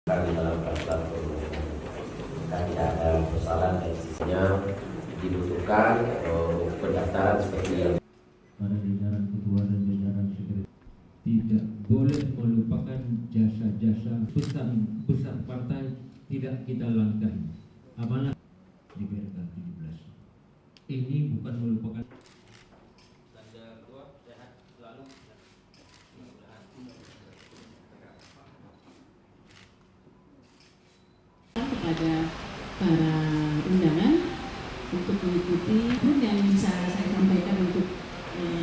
Kami dalam peraturan perundang-undangan tidak ada persoalan dari sisinya dibutuhkan pendaftaran seperti yang pada jajaran ketua dan jajaran sekretaris tidak boleh melupakan jasa-jasa besar partai, tidak kita langkahi. Amanah DPRK 17 ini bukan melupakan. Tanda kuat sehat selalu. Kepada para undangan untuk mengikuti yang bisa saya sampaikan untuk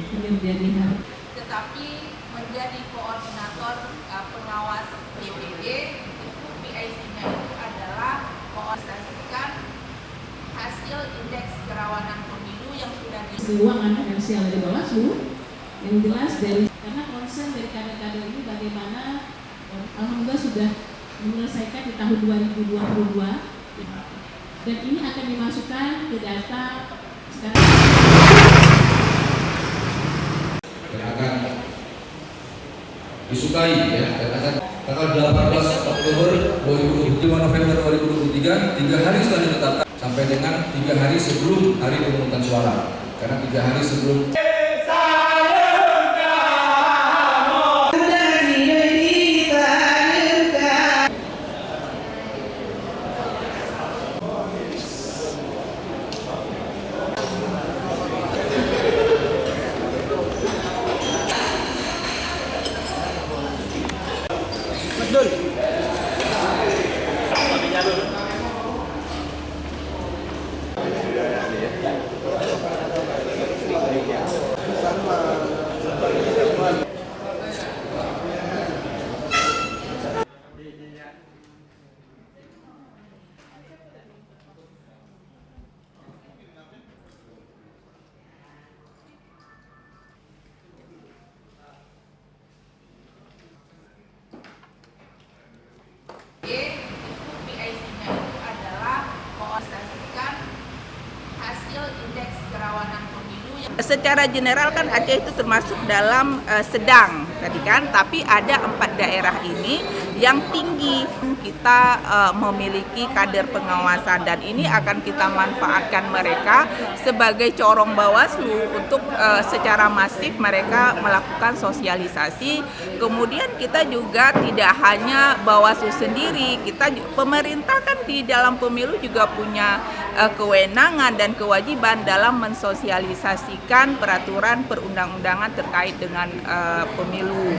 kinerja di hari. Tetapi menjadi koordinator pengawas DPD itu PIC-nya itu adalah mengoperasikan hasil indeks kerawanan pemilu yang sudah keuangan finansial dari Bawaslu yang jelas dari karena konsen dari kader-kader ini bagaimana alhamdulillah sudah menyelesaikan di tahun 2022 dan ini akan dimasukkan ke data sekarang yang akan disukai ya, dan akan tanggal 18 Oktober 2025 November 2023 3 hari setelah ditetapkan sampai dengan 3 hari sebelum hari pemungutan suara, karena 3 hari sebelum PIC-nya itu adalah mengoperasikan hasil indeks kerawanan pemilu yang secara general kan Aceh itu termasuk dalam sedang tadi kan, tapi ada 4 daerah ini yang tinggi. Kita memiliki kader pengawasan dan ini akan kita manfaatkan mereka sebagai corong Bawaslu untuk secara masif mereka melakukan sosialisasi. Kemudian kita juga tidak hanya Bawaslu sendiri, pemerintah kan di dalam pemilu juga punya kewenangan dan kewajiban dalam mensosialisasikan peraturan perundang-undangan terkait dengan pemilu.